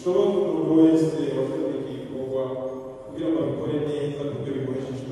Solo uno può essere, kugira ngo bikore neza kuko bikoresheje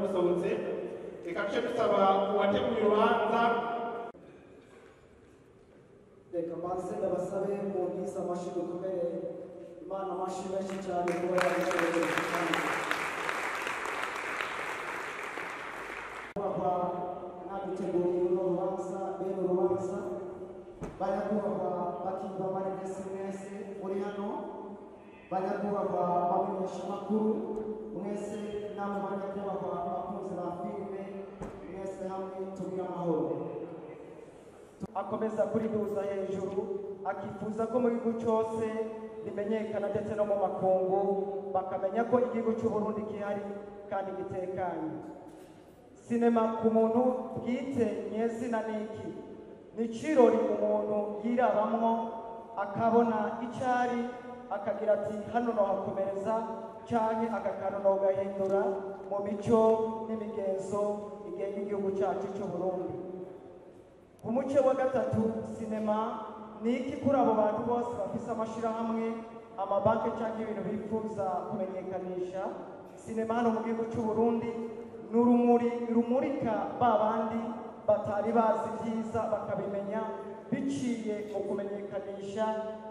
dusohotse reka duce dusaba uwateguye urubanza reka mbanze ndabasabe mu bwiza amashyi dukomere Imana amashyi menshi cyane kuba yabishoboye naduteguriye urubanza bene urubanza banyakubahwa bakimba marinesi mwese muri hano banyakubahwa bamenyeshamakuru mwese namwe banyakubahwa abakunzi ba filime mwese hamwe tugira amahoro akomeza kuriduza hejuru akifuza ko mu gihugu cyose bimenyekana ndetse no mu makungu bakamenya ko igihugu cy'u Burundi gihari kandi gitekanye. Sinema ku muntu bwite nyezina niki ni kirori umuntu yirabamwo akabona icyari akagira ati hano no hakomereza cyane agakano no gahindura mu mico n'imigenzo igenga igihugu cyacu cy'u Burundi. Umuce wa gatatu sinema niki kuri abo bantu bose bafise amashirahamwe amabanki cyangwa ibintu bifuza kumenyekanisha sinema hano mu gihugu cy'u Burundi n'urumuri rumurika babandi batari bazi byiza bakabimenya biciye mu kumenyekanisha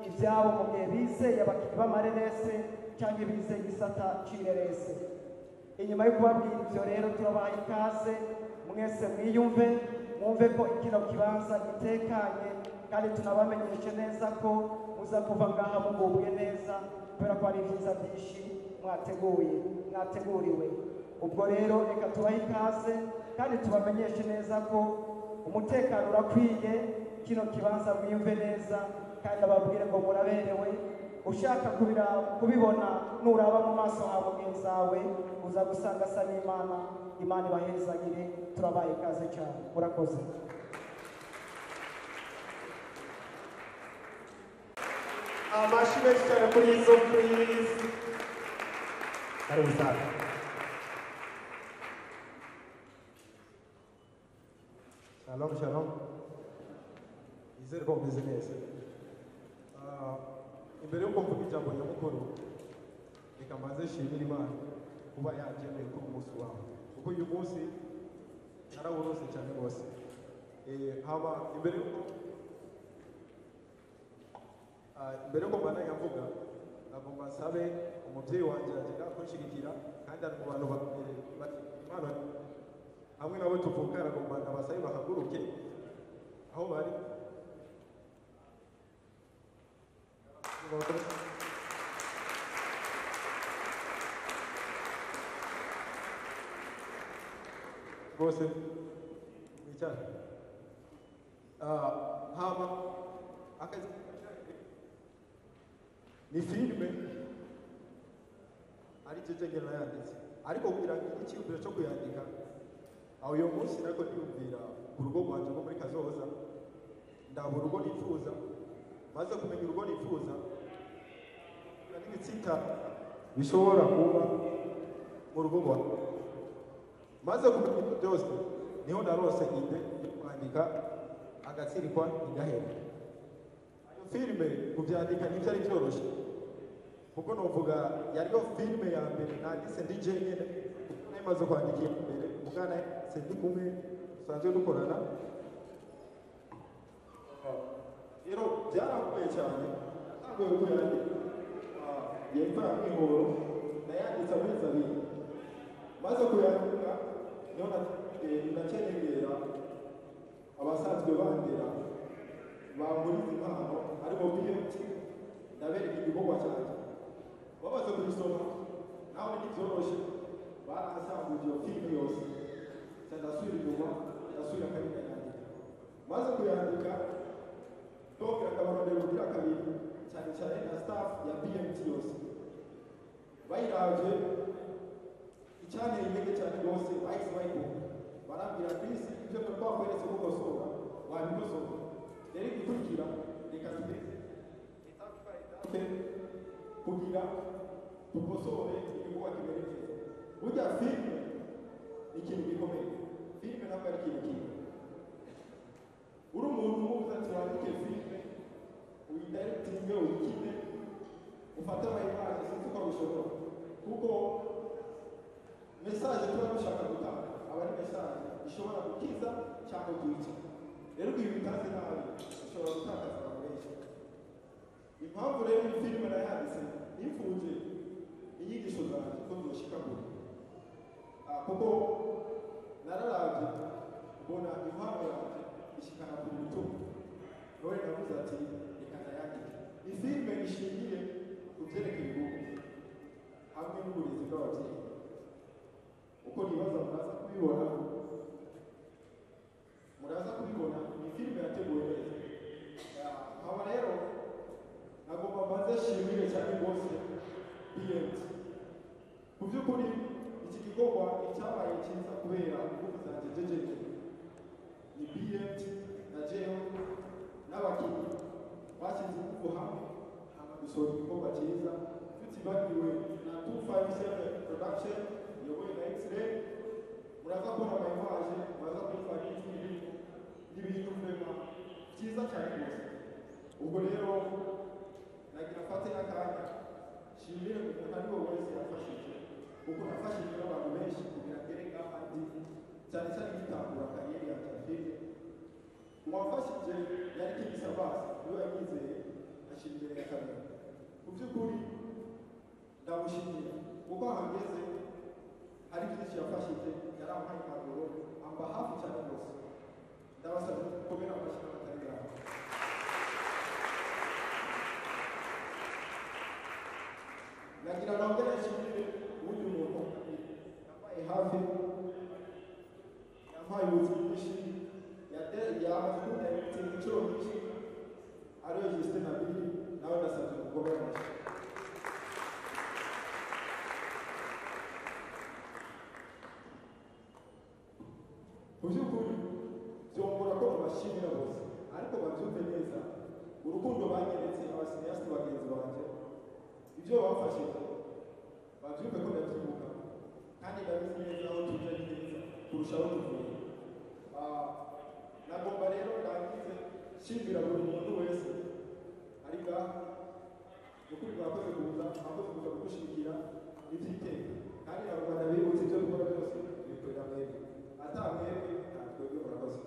ibyabo mu gihe bizeye abakiri b'amarerese cyangwa bizeye igisata c'irerese. Inyuma yo kubabwira ibyo rero turabaye ikaze mwese mwiyumve mwumve ko ikino kibanza gitekanye kandi tunabamenyeshe neza ko muza kuva ngaha mugubwe neza kubera ko hari ibyiza byinshi mwateguriwe. Ubwo rero reka tubahe ikaze kandi tubamenyeshe neza ko umutekano urakwiye kino kibanza mwiyumve neza kandi ababwire ngo muraberewe. Ushaka kubibona nuraba mu maso ha mugenzi wawe uza gusanga asa n'Imana. Imana ibahezagire turabaye ikaze cyane murakoze. amashyi menshi cyane kuri izo please karibu sana. Shalom, shalom. Izere ko meze neza. Imbere yuko mvuga ijambo nyamukuru reka mbanze nshimire Imana kuba yageneye kuri umunsi wawe kuko uyu munsi narawurose cyane rwose. Haba imbere yuko mbana yavuga nagomba nsabe umubyeyi wanjye agenda kunshigikira kandi ari mu bantu Imana hamwe nabo tuvuka aragomba nabasabe bahaguruke aho bari bose wicara. Hama akazi ni filime ari cecengera yanditse ariko kugira ngo icyumviro cyo kuyandika aho uyu munsi nako ndiyumvira ku rugo rwanje rwo muri kazoza ndabona urugo nifuza maze kumenya urugo nifuza n'ibitsita bishobora kuba mu rugo rwawe maze kumenya ibyo byose niho narose ide yo kwandika agatsirikwa igahera. Iyo filime kubyandika ntibyari byoroshye kuko novuga yariyo filime ya mbere nanditse ndi jenyine namaze kwandikira imbere umwana ndi kumwe dusanzwe dukorana. Rero byarakomeye cyane natanguye kuyandika yemva nk'ihoro nayanditse amezi abiri maze kuyandika niho nakenegera abasanzwe bandera banguriza impano ariko BMT ndabereka igikorwa cyanjye bamaze kubisoma nawe ntibyoroshye barasambuje iyo filime yose ndasubira inyuma ndasubira kabiri yandika maze kuyandika ndongera akabarondera ubugira kabiri cyane cyane na staff ya BMT yose bayiravye icyanteye intege cyane rwose bahise bayikunda barambwira Chris ibyo twakweretse gukosora wabikosora rero igikurikira reka tugeze kugira dukosore igikorwa kimere neza. Burya filime ni ikintu gikomeye. Filime ntabwo ari ikintu kimwe. Uri umuntu umubuza ati wandike filime uyidirectinge uyikine ufate abayimaje sinzi ko bishobora kuko message tuba dushaka gutanga aba ari message ishobora gukiza cyangwa kwica. Rero ibi bitazi nabi ishobora gutakaza abantu benshi. Impamvu rero iyi filime nayanditse nifuje inyigisho zanjye ko zoshika kure. Kuko nararavye mbona impamvu yanjye ishikana ku bitugu. None navuze ati reka nayandike. Iyi filime ishingiye ku byerekeye urugo hamwe n'uburezi bw'ababyeyi. Uko nibaza muraza kubibona ni filime yateguwe neza. Aba rero nagomba mbanze shimire cyane rwose BMT. Ku by'ukuri iki gikorwa icyabaye cyiza kubera ingufu zanjye jejeje ni BMT na jewe n'abakinnyi bashyize ingufu hamwe hama dusohora igikorwa cyiza tutibagiwe na 257 production yobowe na X-Ray. Muraza kubona amayimaje, muraza kumva n'ibintu vrema byiza cyane rwose. Ubwo rero nagira mfate n'akanya shimire umuntu ari we wese yafashije, kuko nafashije n'abantu benshi kugira ngere ngahandi cyane cyane gitangura kariyeri yanjye ya filime. Uwafashije yari King Sabas, niwe yanyizeye ashyira imbere ya kamera. Mu by'ukuri ndamushimiye kuko ahageze hari byinshi yafashije, yarampaye impanuro, amba hafi cyane rwose. Ndabasabye gukomera amashyi n'amatari yawe. Nagira nongere nshimire ubundi muntu yampaye hafi, yampaye ubuzima bwinshi, yamaze kundayitinga inshuro nyinshi, ariyo Justin Abiri, nawe ndasabye gukomera amashyi. Mu by'ukuri byongora ko babashimira bose, ariko babyumve neza urukundo banyeretse abasiniyasiti bagenzi banjye, ibyo bafashije babyumve ko ndabyibuka kandi ndabizi neza aho tujya ni neza kurushaho tuvuye. Nagomba rero ndangize nshimira buri muntu wese ari ngaha. Ukuri mwakoze kuza, mwakoze kuza kudushyigikira iby'iteka, kandi nagomba ndabibutsa ibyo dukora byose bikorera mwebwe. Atamwebwe nta twebwe murakoze.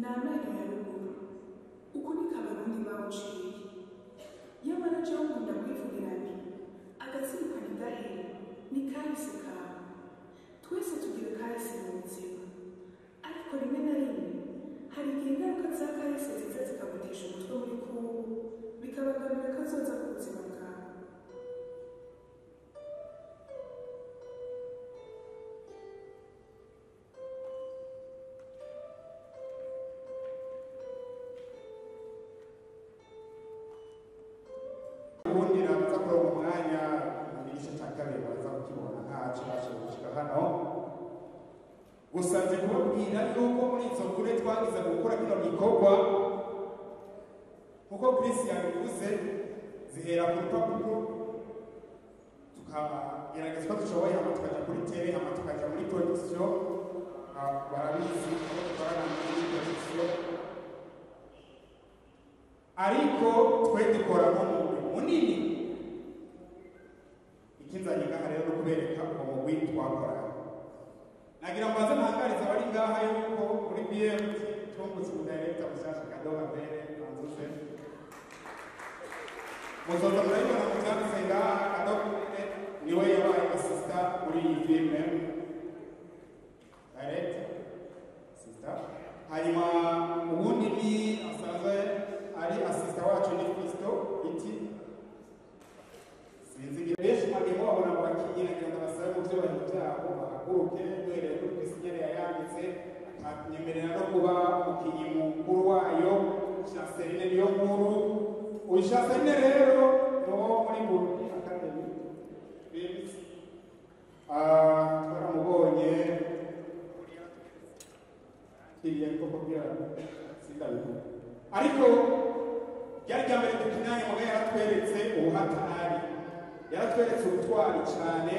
Namene ya ruguru ukunika abarundi bawuciye yamara jewe nkunda kwivugira nti agatsirikana idahera ni kahise kawe. Twese tugira kahise mu buzima, ariko rimwe na rimwe hari igihe ingaruka za kahise ziza zikagutesha umutwe muri kubu, bikabangamira kazoza ku buzima bwawe. ubundi naza kuri uwo mwanya mu gice cya kabiri baza kukibona ntacu bashoboye gushyira hano. Gusa nzi kubabwira yuko muri izo nkuru twagize gukora kino gikorwa nk'uko Chris yabivuze zihera ku rupapuro, tukagerageza ko dushoboye hama tukajya kuri tele, hama tukajya muri production. Barabizi ko dukorana muri production, ariko twe dukora nk'umugwi munini. Ikinzanye ngaha rero no kubereka umugwi twakorana. Nagira mbaze ntangariza abari ngaha yuko muri BMT tungutse umudirector mushyashya Kadoga Mbere Anzuze. Muzoza murabibona mu byanditse ngaha, Kadoga Mbere niwe yabaye asista muri iyi filime, director sister. Hanyuma ubundi ni asanzwe ari asista wacu ni Kristo Iti ngo bahaguruke duhereye kuri Kristinyere yayanditse akanyemerera no kuba umukinnyi mukuru wayo Chanceline niyo nkuru. Uyu Chanceline rero no muri Burundi Academy Films twaramubonye kiriya koko bya sindabivuga ariko ryari rya mbere dukinanye mu yaratweretse ubuhatari, yaratweretse ubutwari cyane,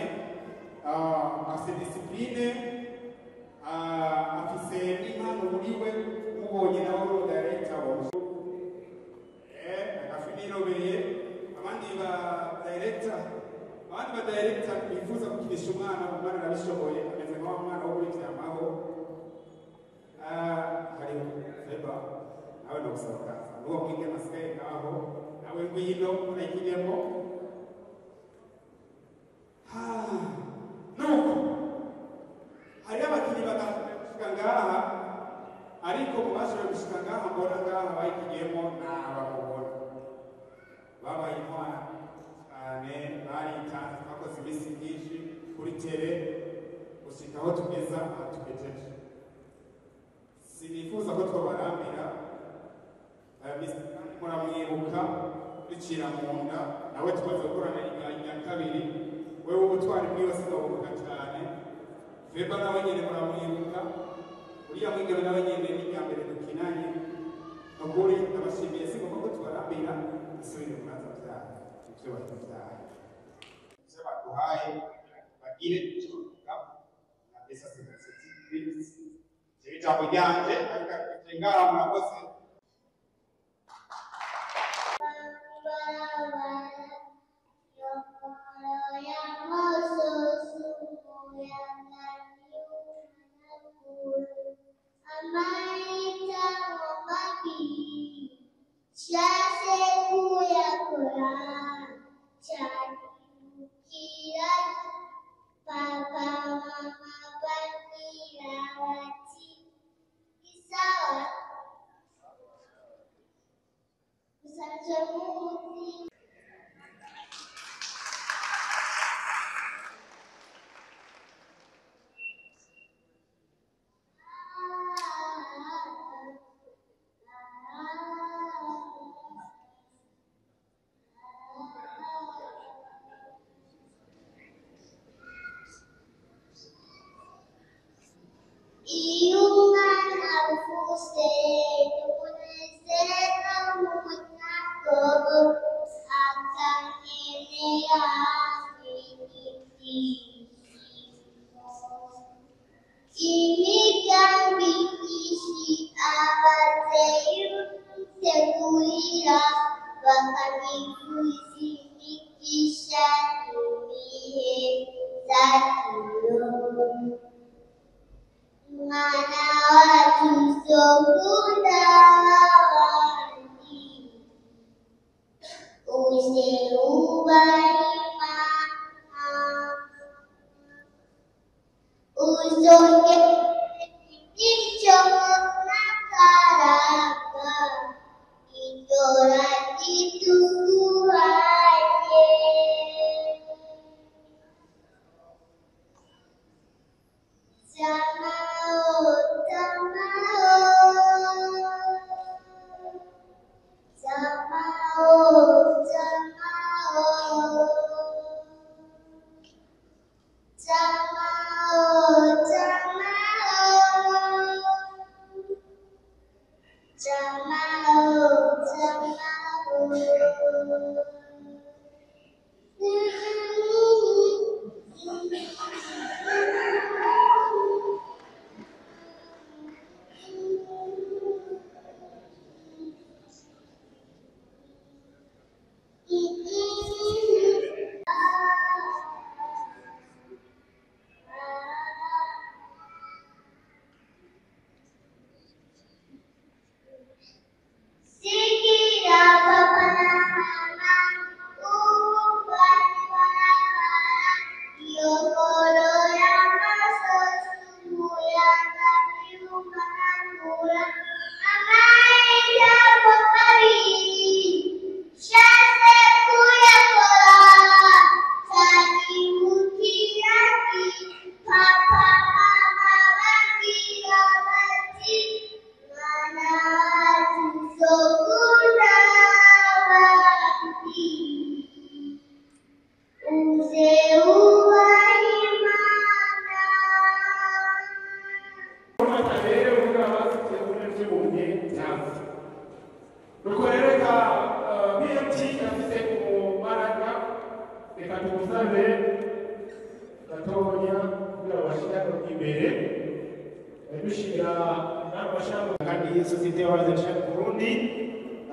afite disipurine, afise n'impano muri we mubonye nawe uri director wose agafi nirobeye abandi ba director bifuza gukinisha umwana arabishoboye ameze nk'aho umwana wo kuriryamaho hari Feba nawe no gusaba kaza n'uwo mwige nasigaye ngaho nawe ngwino urayigiremo nuko hariho abakinnyi bagashika ngaha ariko mu bashoboye gushika ngaha mbona ngaha bayigiyemo nabamubona babaye intwara cyane, baritanze bakoze iminsi myinshi kuri tere gushika aho tugeza aha tugejeje. Sinifuza ko twabarambira muramwibuka bicira mu nda nawe tumaze gukorana iya kabiri wewe ubutwari bwiwe sinabuvuga cyane. Feba nawe nyine muramwibuka, uriya mwigeme nawe nyine n'irya mbere dukinanye nukuri ndabashimiye, sigomba ko tubarambira isubire kubanza byaha ibyo batubyaye ivyo baduhaye bagire icyo bavuga na pesa sensitive ijambo ryanje ariko ngaha murakoze. reka tumusabe gatonya kugira abashira imbere dushira n'abashaka kandi sosiyete y'abazanisha mu Burundi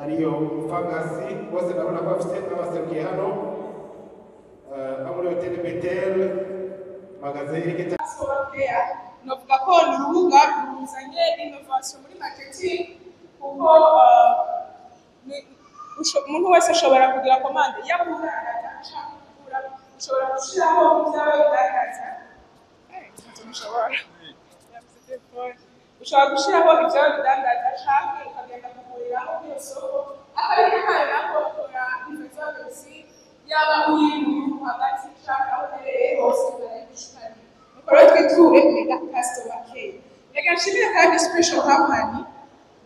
ariyo Fagasi bose ndabona ko bafite abaserukiye hano amuri hoteli Betel magasin Egeta novuga ko ni urubuga ruzanye innovation muri marketing kuko umuntu wese ashobora kugira komande yakura ushobora gushiraho ibyawe bigaragaza ushobora gushiraho ibyawe bigaragaza canke ukagenda kuguriraho ku isoko akari kandi nako bakora investosi yaba uri mu hagati canke aho uherereye hose barayigushikana nuko rero twe tuwemera customer care reka nshimire kandi special company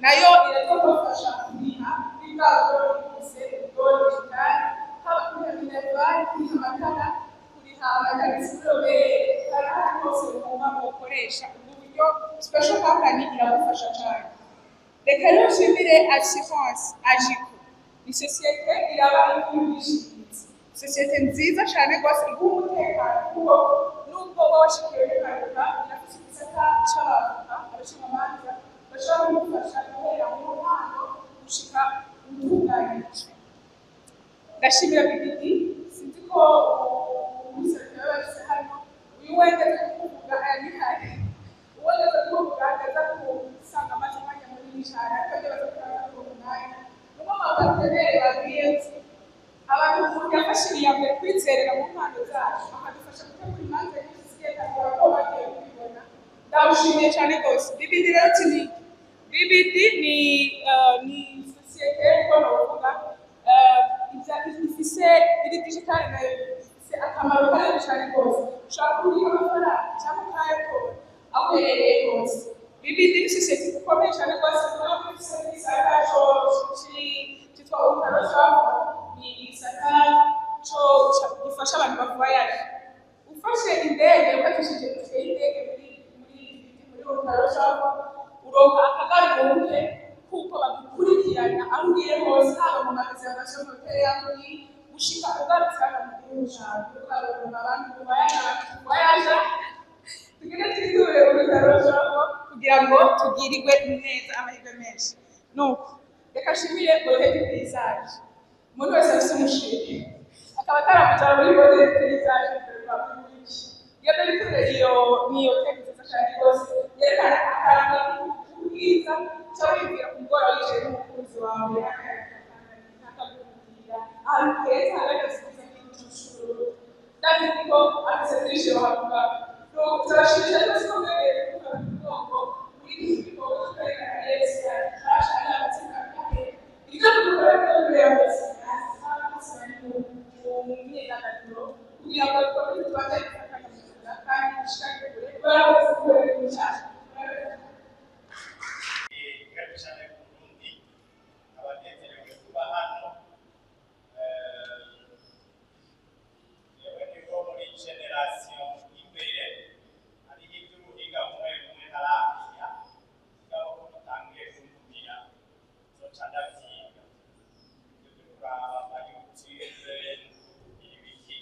nayo iradufasha kuriha ibigaburo bise gold digital haba kuriha minerval kuriha amatara kuriha amatagisirobere kandi ahandi hose mugomba gukoresha ubwo buryo special company iragufasha cyane reka rero nshimire assurance agiko ni sosiyete iraba ibwishingizi sosiyete nziza cyane rwose iguha umutekano kuko nubwo washikiriwe n'impanuka irafite igisata cy'abavoka abashingamanza bashobora kumufasha guhera mu ntango gushika utunganyirijwe ndashimira BBD sinzi ko umusirikare wese hano uyu wendeze kuvuga ayihari uwendeze kuvuga agaza kusanga amaze umwanya munini cyane ariko byo bazakora ku mwanya nuko abaparteneri babwiye abantu yafashiriye mbere kwizerera mu mpano zacu bakadufasha gutegura imanza nyinshi zigiye zitandukanye ko bagiye kubibona ndawushimiye cyane rwose BBD rero BBD ni sosiyete ikora urubuga ifise iri digital nayo ifise akamaro kanini cyane rwose ushobora kubika amafaranga cyangwa ukayatora aho uherereye hose BBD ni sosiyete ikomeye cyane rwose kubera ko ifise n'igisata cyitwa Utarashop ni igisata gifasha abantu bavoyaje ufashe indege ufatishije itike y'indege muri Utarashop uronka akagaruke kuko bagukurikirana aho ugiye hose haba mu mareservation hoteli y'amuri gushika ugarutse hano mu gihugu cyawe ukaronka abantu bayaja tugire twiture Utarashop kugira ngo tugirirwe neza amahirwe menshi nuko reka nshimire hoteli paysage umuntu wese afite umushinga akaba ataramujyana muri hoteli paysage iyo dore iyo ni hoteli nziza cyane rwose yerekana akaranga ubwiza cyangwa wibwira ku mugoroba wicaye n'umukunzi wawe akakubwira ahantu heza hahagaze neza nk'igicucu kandi niko afite byinshi bahavuga turashimisha rwose ko mwegereye kuvuga ku mugongo muri iki gikorwa twerekana yesu yashaka n'abatsinda kandi ibyo dukora rero bireba mbese mu myidagaduro kugira ngo dukomeze tubashe gufata amafaranga kandi dushake kure barakoze kubera ibintu cyane cyane ku Burundi abanezerewe kuba hano yewe nibo muri generation imbere ari iby'ubuhinga bumwe bumwe ntaramenya mugabo ko mutangiye kumvira zoca ndavyiga ibyo kuraba amayutube ibiki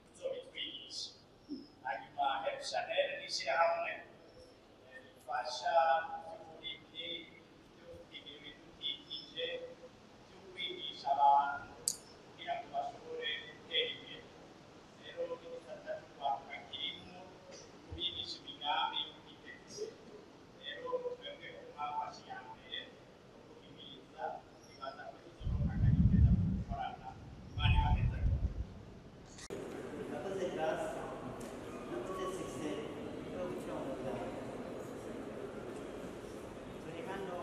tuzobitwigisha hanyuma Chanel n'ishirahamwe fasha by'uburimyi by'ubuhinga ibidukikije byo kwigisha abantu kugira ngo bashobore gutera imbere rero igisata cy'urwaruka kirimo kubigisha imigambi yo kwiteza imbere rero twebwe twafashe iya mbere no guhimiriza ibaza ko tuzoronka akanya keza ko gukorana imana ibaheza nakoze classe nakoze succès yo gucunga turi hano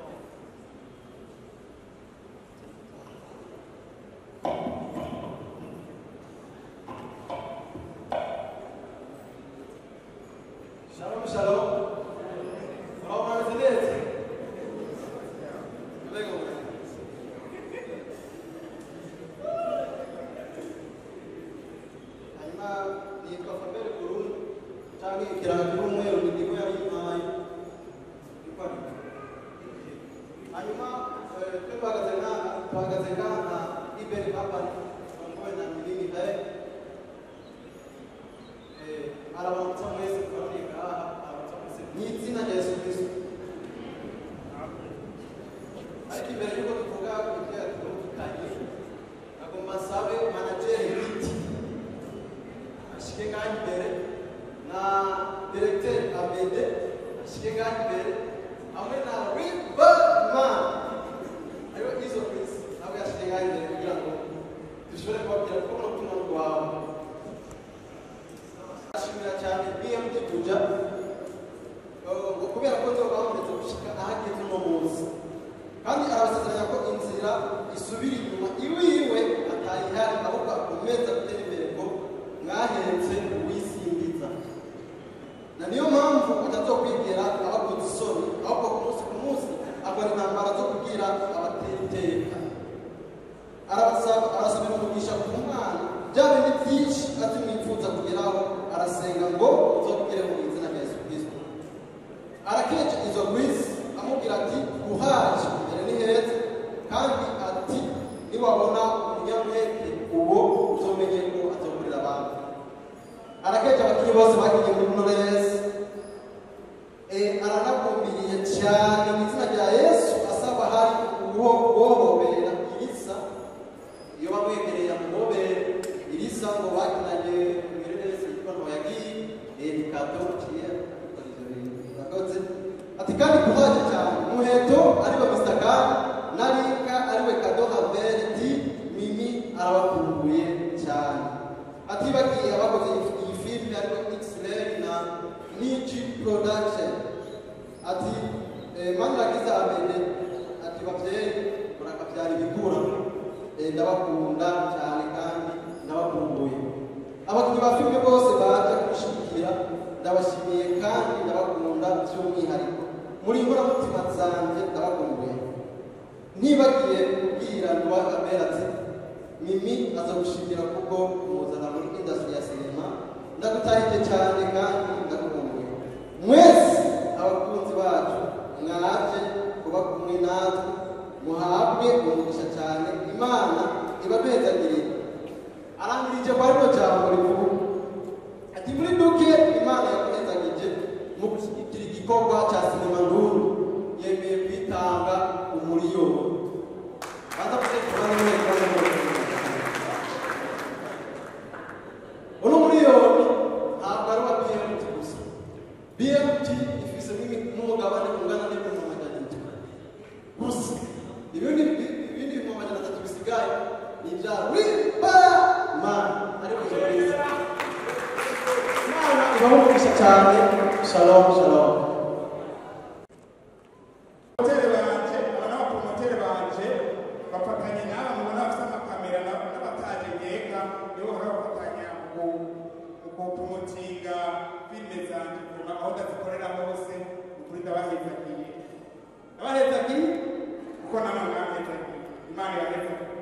Shalom, shalom. Frau Martinez. Prego. Hanyuma yitwa Fabel Kurun cyangwa ikiranga cy'umweru ni ndimo yari impaye. Hanyuma twahagaze ngaha Iberi Papa we na Milini Dai. Arabanza mwese kuandika arabanza mwese n'izina rya Yesu Kristo. Ariko imbere yuko tuvuga ibyo yatubukanye agomba sabe manager w'iti ashike ngaho imbere na directeur Amede ashike ngaho imbere hamwe na Riverman ariwe izo Chris nawe ashike ngaho imbere kugira ngo dushobore kubabwira ko n'ubutumwa rwawe. Ashimira cyane BMT kuja kubera ko nzoba bamuretse gushika ahageze uno munsi kandi arabasezeranya ko inzira isubira inyuma iwiwe atayihari ahubwo akomeza gutera imbere ngo mwaheretse uwisingiza na niyo mpamvu atazokwigera abakoze isoni ahubwo ku munsi akora intambara zo kubwira abatera iteka. Arasabira umugisha ku mwana bya bindi byinshi ati mwifuza kugeraho arasenga ngo uzokugere mu izina rya Yesu Kristo. Arakeje izo Grace amubwira ati uhaje imbere ni heza kandi ati niwabona umunyamwete uwo uzomenye ko azokorera abantu. Arakeje abakinnyi bose bagiye muri Knowless aranakumbiriye cyane mu izina rya Yesu asaba hari uwo wohobera Elisa iyo bamwegereye amubobere Elisa ngo bakinanye Knowless yitwa Ntoyagiye Kato kiye bakoze ati kandi kuhaje cyane muheto ariwe Mr. Narika ariwe Kado Haverdi Mimi arabakumbuye cyane ati bagiye abakoze iyi film ariwe X-Ray na Niji Production ati Manirakiza Amede ati bavyeyi murakabyara ibikura ndabakunda cyane kandi nabakumbuye. Abakinnyi ba filime bose baje kushikira ndabashimiye kandi ndabakunda by'umwihariko muri inkoramutima zanjye ndabakumbuye. Ntibagiye kubwira Nduwakamera ati Mimi aza gushimira kubwo muzana muri industry ya sinema ndagutahije cyane kandi ndakukumbuye. Mwese abakunzi bacu mwaje kuba kumwe natwe muhabwe umugisha cyane Imana ibaduhezagire. Arangirije kwa rino jambo rivuga ati muri duke Imana yakuhezagije mu gushyigikira igikorwa cya sinema nduru yemeye kwitanga umuriyoni. Baza kutekana uno muriyoni ntabwo ari wa BMT gusa. BMT ifise n'umugabane ungana n'ibihumbi magana atatu gusa. Ibindi ibihumbi magana atatu bisigaye ni ibya Riverman ariko Imana ibamugisha cyane. Shalom shalom. bafatanye nawe mubona bafite amakamera n'abataje nkeka nibo barabafatanya mu kupumutinga filime zanje kuva aho ndazikorera hose ukuri ndabahezagiye kuko namwe mwahezagiye Imana yahezagiye.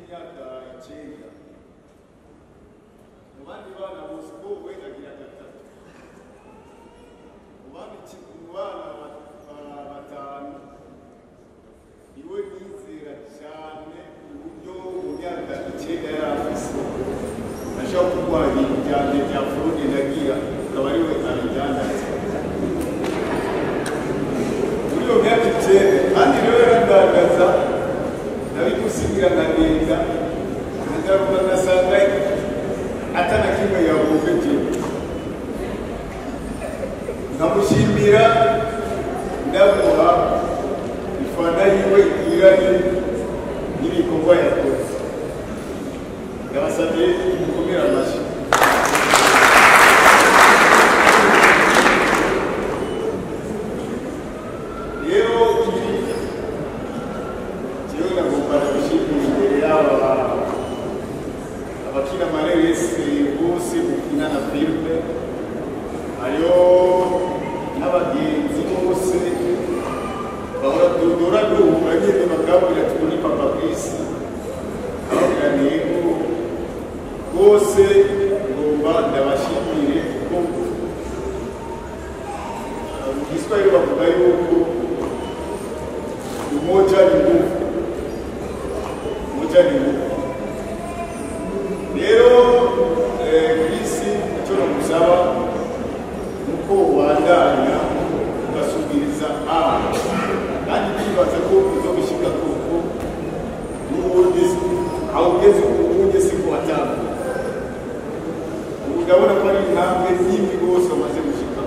w'imyaka 9 mu bandi bana bose ko we agira gatatu mu bana batanu iwe nizera cyane uburyo mu myaka 9 yari afise ashobora kurwanya ibijyanye bya forode nagira akaba ari we abidandaza muri iyo myaka 9 kandi rero yaragaragaza nabigusigira nkagenda nkagaruka ngasanga atana kimwe yavuze nkamushimira ndamuha ifana yiwe iranye n'ibikorwa yakoze ndabasabye gukomera amashyi rero jewe nagomba gushimira imbere y'aba abakina amareresi bose gukina na filime hariho n'abagenzi bose bahora duhura nyine bakabwira ati ni papa kwisi ababwira ntego bose ngomba ndabashimire kuko mu Kiswahili bavuga yuko umoja ni nguvu rero kwisi icyo namusaba nuko ubandanya ugasubiriza kandi ndibaza ko uzo gushyika koko n'ubundi aho ugeze ubundi si ko watanguye ubu ndabona ko ari intambwe nini rwose wamaze gushyika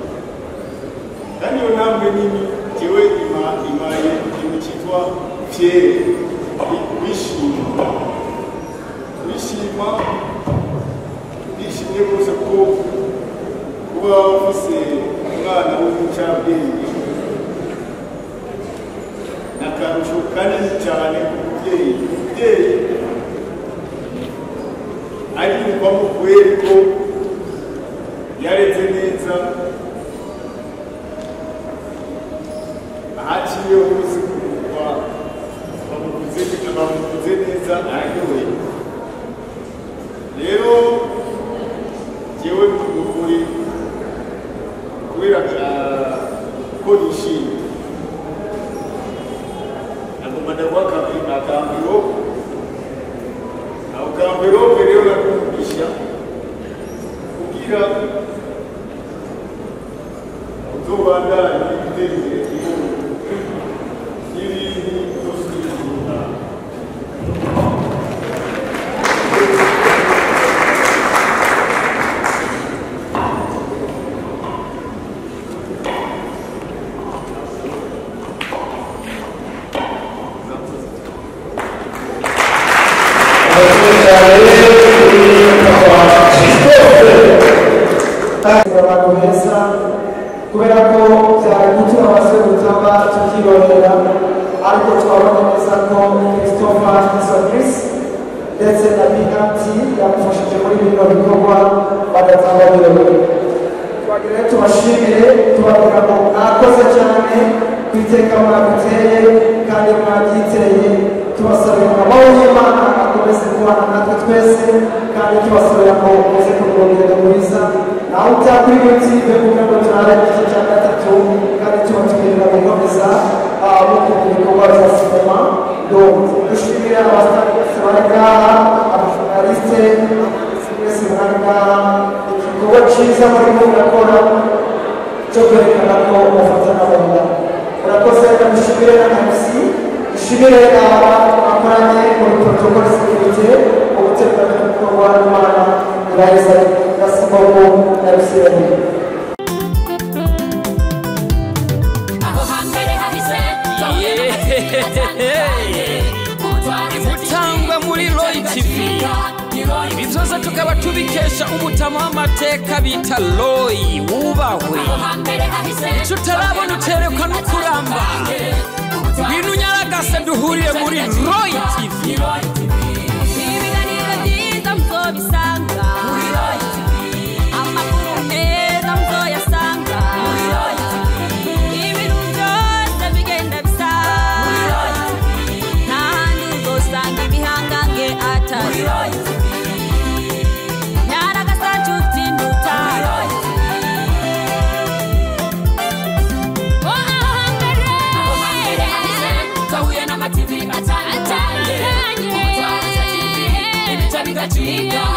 kandi iyo ntambwe nini jewe imaye ikintu cyitwa fiere bishimye rwose ko kuba ufise umwana w'umucabwenge ni akarusho kanini cyane ku mubyeyi ariyumvamo kubera ko yareze neza ahaciye hose kuva bamukuze neza araryoheye rero jewe mukuri kubera ko nishimye nagomba ndaguha akamvirope rero nakumvisha kugira uzobandanye gutera imbere igihugu n'ibindi byose by'ubuzima abantu beza kubera ko byari gutuma abasore gutamba tukibonera ariko twabona neza ko Christopher Sonis ndetse na BMT yamufashije muri bino bikorwa bagatanga birori twagira tubashimire tubabwira ngo mwakoze cyane ku iteka mwaguteye kandi mwabyiteye tubasabira amahoro y'Imana akomeze kubana natwe twese kandi tubasabira ngo muze kugira urugendo rwiza naho utakuri YouTube kugira ngo turare igice cya gatatu kandi tubatubwirira gukomeza mu bikorwa bya sinema dushimire abasitari bose bari ngaha abajournaliste mwese bari ngaha igikorwa cyiza murimo murakora cyo kwerekana ko mufatana mu nda murakoze dushimire na MC dushimire abantu bakoranye muri protocol security ubutekano bw'ibikorwa n'Imana iraheza igasimaho na Rusirani imutangwa muri Roy TV ibi byose tukaba tubikesha umutama w'amateka bita Roy wubahwe icyo utarabona uterekwa no kuramba ibintu nyaragase duhuriye muri Roy TV ibiganiro byiza muzobisanga muri Roy TV amakuru meza muzoyasanga muri Roy TV ibintu byose bigenda bisa muri Roy TV ntahandi uzosanga ibihangange Siga